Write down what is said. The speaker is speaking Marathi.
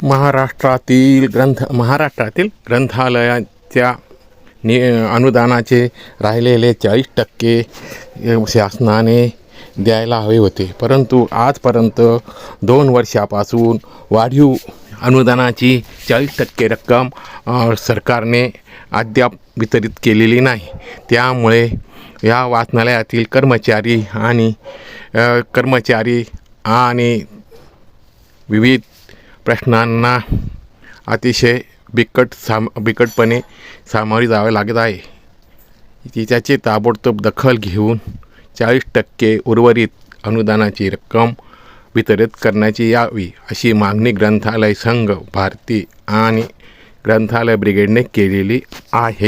महाराष्ट्रातील ग्रंथालयाच्या अनुदानाचे राहिलेले 40% शासनाने द्यायला हवे होते, परंतु आजपर्यंत 2 वर्षापासून वाढीव अनुदानाची 40% रक्कम सरकारने अद्याप वितरित केलेली नाही. त्यामुळे या वाचनालयातील कर्मचारी आणि विविध प्रश्नांना अतिशय बिकटपणे सामोरे जावे लागत आहे. त्याची ताबडतोब दखल घेऊन 40% उर्वरित अनुदानाची रक्कम वितरित करण्याची यावी अशी मागणी ग्रंथालय संघ भारती आणि ग्रंथालय ब्रिगेडने केलेली आहे.